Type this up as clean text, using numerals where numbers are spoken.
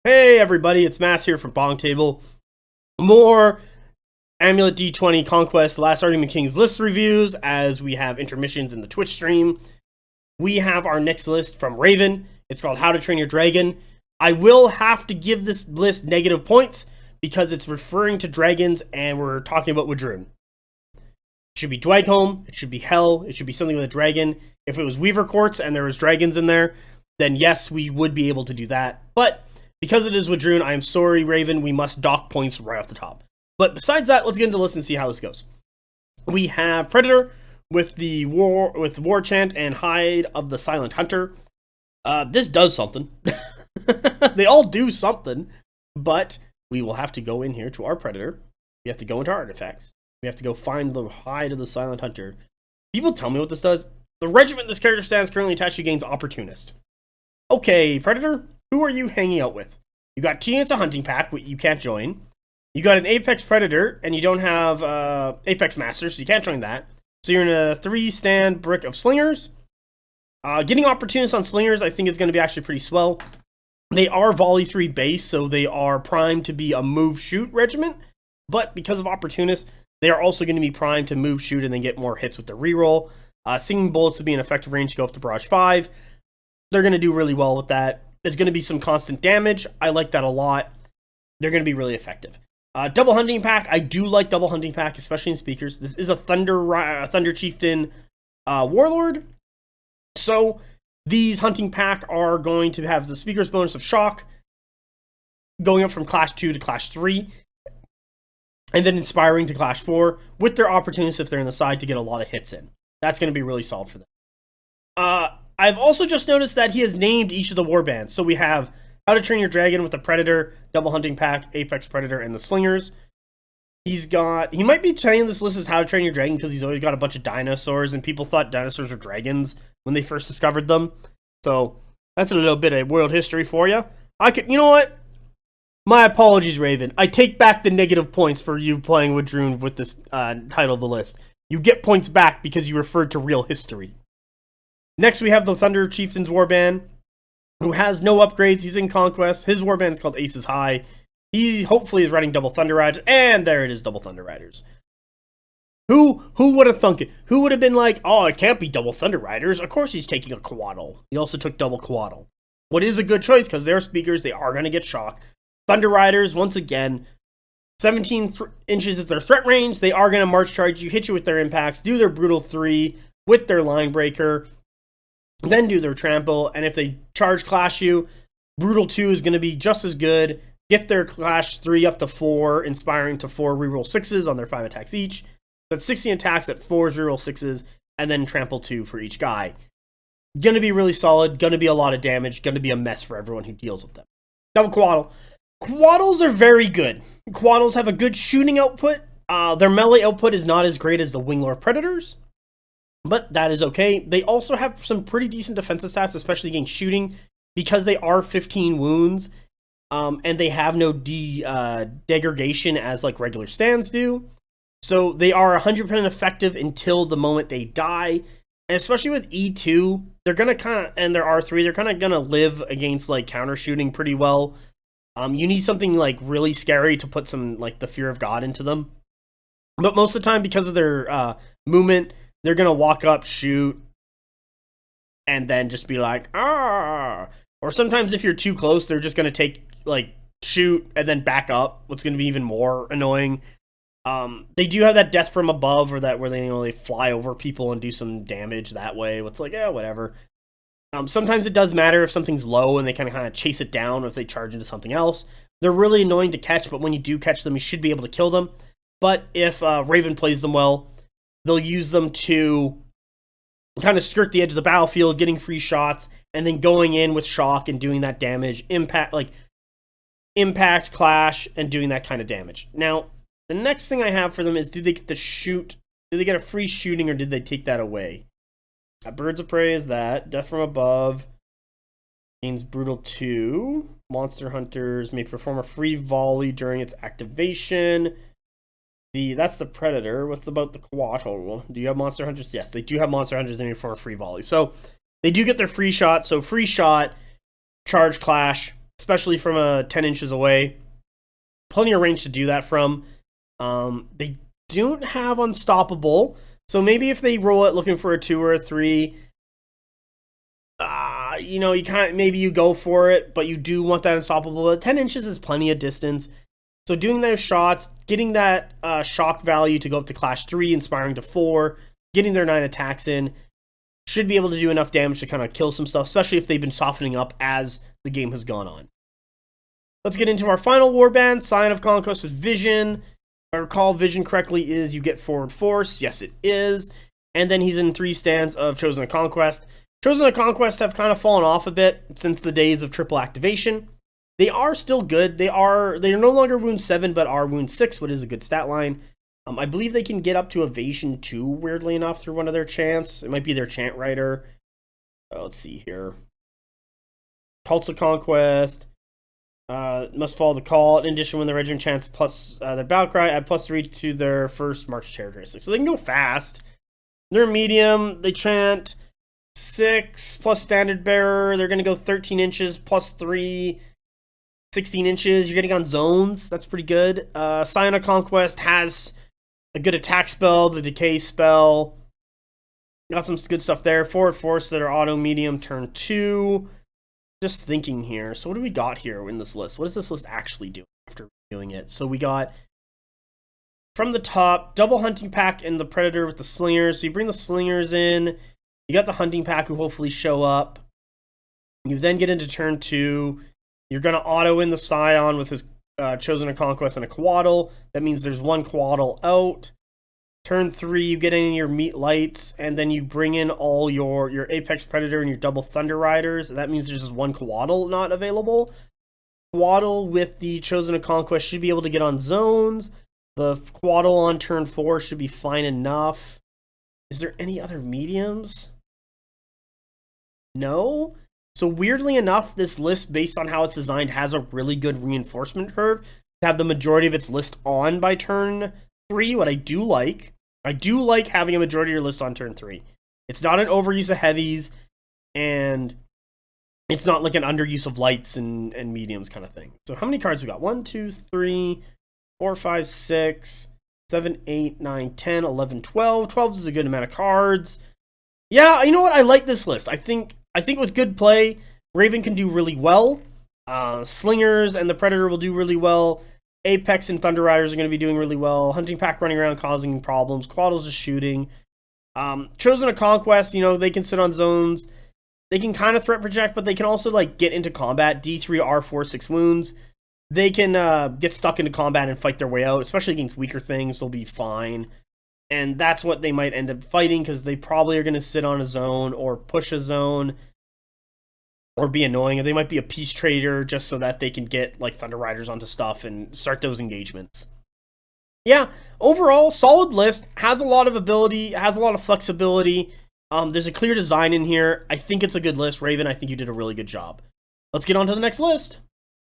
Hey everybody, it's Mass here from BonkTable. More Amulet D20 Conquest Last Argument Kings list reviews as we have intermissions in the Twitch stream. We have our next list from Raven. It's called How to Train Your Dragon. I will have to give this list negative points because it's referring to dragons and we're talking about Wadroon. It should be Dwagholm, it should be Hell, it should be something with a dragon. If it was Weaver Courts and there was dragons in there, then yes, we would be able to do that. But because it is Wadroon, I am sorry, Raven, we must dock points right off the top. But besides that, let's get into the list and see how this goes. We have Predator with the War Chant and Hide of the Silent Hunter. This does something. They all do something, but we will have to go in here to our Predator. We have to go into our artifacts. We have to go find the Hide of the Silent Hunter. People tell me what this does. The regiment this character stands currently attached to gains Opportunist. Okay, Predator, who are you hanging out with? You got T, it's a hunting pack, but you can't join. You got an Apex Predator, and you don't have Apex Master, so you can't join that. So you're in a 3-stand brick of Slingers. Getting Opportunists on Slingers, I think, is going to be actually pretty swell. They are Volley 3 base, so they are primed to be a move-shoot regiment. But because of Opportunists, they are also going to be primed to move, shoot, and then get more hits with the reroll. Singing Bullets to be an effective range to go up to Barrage 5. They're going to do really well with that. There's going to be some constant damage. I like that a lot. They're going to be really effective. Double Hunting Pack. I do like Double Hunting Pack, especially in Speakers. This is a Thunder Chieftain Warlord. So these Hunting Pack are going to have the Speaker's bonus of Shock, going up from Clash 2 to Clash 3, and then Inspiring to Clash 4, with their opportunities if they're in the side to get a lot of hits in. That's going to be really solid for them. I've also just noticed that he has named each of the warbands. So we have How to Train Your Dragon with the Predator, Double Hunting Pack, Apex Predator, and the Slingers. He might be saying this list as How to Train Your Dragon because he's always got a bunch of dinosaurs, and people thought dinosaurs were dragons when they first discovered them. So that's a little bit of world history for you. You know what? My apologies, Raven. I take back the negative points for you playing Wadroon with this title of the list. You get points back because you referred to real history. Next, we have the Thunder Chieftain's Warband, who has no upgrades. He's in Conquest. His Warband is called Aces High. He hopefully is running Double Thunder Riders, and there it is, Double Thunder Riders. Who would have thunk it? Who would have been like, oh, it can't be Double Thunder Riders. Of course he's taking a Quaddle. He also took Double Quaddle. What is a good choice, because they're Speakers, they are going to get Shock. Thunder Riders, once again, 17 inches is their threat range. They are going to March Charge you, hit you with their impacts, do their Brutal 3 with their Line Breaker, then do their Trample, and if they Charge Clash you, Brutal 2 is going to be just as good. Get their Clash 3 up to 4, Inspiring to 4, reroll 6s on their 5 attacks each. That's 16 attacks at 4s, reroll 6s, and then Trample 2 for each guy. Going to be really solid, going to be a lot of damage, going to be a mess for everyone who deals with them. Double Quaddle. Quaddles are very good. Quaddles have a good shooting output. Their melee output is not as great as the Winglord Predators, but that is okay. They also have some pretty decent defensive stats, especially against shooting, because they are 15 wounds, and they have no degradation as like regular stands do. So they are 100% effective until the moment they die. And especially with E2, they're going to and their R3, they're kind of going to live against like counter shooting pretty well. You need something like really scary to put some like the fear of God into them. But most of the time, because of their movement, they're going to walk up, shoot, and then just be like, ah. Or sometimes if you're too close, they're just going to take, like, shoot, and then back up, what's going to be even more annoying. They do have that death from above, or that where they, they fly over people and do some damage that way. It's like, yeah, whatever. Sometimes it does matter if something's low and they kind of chase it down, or if they charge into something else. They're really annoying to catch, but when you do catch them, you should be able to kill them. But if Raven plays them well, they'll use them to kind of skirt the edge of the battlefield, getting free shots, and then going in with Shock and doing that damage, impact, clash, and doing that kind of damage. Now, the next thing I have for them is, did they get to shoot? Did they get a free shooting, or did they take that away? Birds of Prey is that. Death from Above means Brutal 2. Monster Hunters may perform a free volley during its activation. That's the Predator. What's about the Quaddle? Do you have Monster Hunters? Yes, they do have Monster Hunters in for a free volley. So they do get their free shot. So free shot, charge clash, especially from 10 inches away. Plenty of range to do that from. They don't have Unstoppable, so maybe if they roll it looking for a 2 or a 3, you know, you kind of, maybe you go for it, but you do want that Unstoppable. 10 inches is plenty of distance. So doing those shots, getting that shock value to go up to Clash 3, inspiring to 4, getting their 9 attacks in, should be able to do enough damage to kind of kill some stuff, especially if they've been softening up as the game has gone on. Let's get into our final warband, Scion of Conquest with Vision. If I recall Vision correctly, is you get forward force. Yes, it is. And then he's in 3 stands of Chosen of Conquest. Chosen of Conquest have kind of fallen off a bit since the days of triple activation. They are still good. They are no longer wound 7, but are wound 6, which is a good stat line. I believe they can get up to evasion 2, weirdly enough, through one of their chants. It might be their chant writer. Let's see here. Cults of Conquest. Must follow the call. In addition, when the regiment chants plus their battle cry, add +3 to their first march characteristic. So they can go fast. They're medium. They chant 6 plus standard bearer. They're going to go 13 inches +3. 16 inches. You're getting on zones. That's pretty good. Scion of Conquest has a good attack spell, the decay spell. Got some good stuff there. Forward force that are auto medium turn 2. Just thinking here. So what do we got here in this list? What does this list actually do after doing it? So we got, from the top, double hunting pack and the predator with the slingers. So you bring the slingers in. You got the hunting pack who hopefully show up. You then get into turn 2. You're going to auto in the Scion with his Chosen of Conquest and a Quaddle. That means there's 1 Quaddle out. Turn 3, you get in your meat lights, and then you bring in all your Apex Predator and your double Thunder Riders. That means there's just 1 Quaddle not available. Quaddle with the Chosen of Conquest should be able to get on zones. The Quaddle on turn 4 should be fine enough. Is there any other mediums? No? So weirdly enough, this list, based on how it's designed, has a really good reinforcement curve to have the majority of its list on by turn 3, what I do like. I do like having a majority of your list on turn 3. It's not an overuse of heavies, and it's not like an underuse of lights and mediums kind of thing. So how many cards we got? 1, 2, 3, 4, 5, 6, 7, 8, 9, 10, 11, 12. 12 is a good amount of cards. Yeah, you know what? I like this list. I think with good play, Raven can do really well. Slingers and the Predator will do really well. Apex and Thunder Riders are going to be doing really well. Hunting Pack running around causing problems. Quaddle's just shooting. Chosen of Conquest, you know, they can sit on zones. They can kind of threat project, but they can also like get into combat. D3, R4, 6 wounds. They can get stuck into combat and fight their way out, especially against weaker things. They'll be fine. And that's what they might end up fighting, because they probably are going to sit on a zone or push a zone or be annoying. And they might be a peace trader just so that they can get like Thunder Riders onto stuff and start those engagements. Yeah, overall, solid list. Has a lot of ability, has a lot of flexibility. There's a clear design in here. I think it's a good list. Raven, I think you did a really good job. Let's get on to the next list.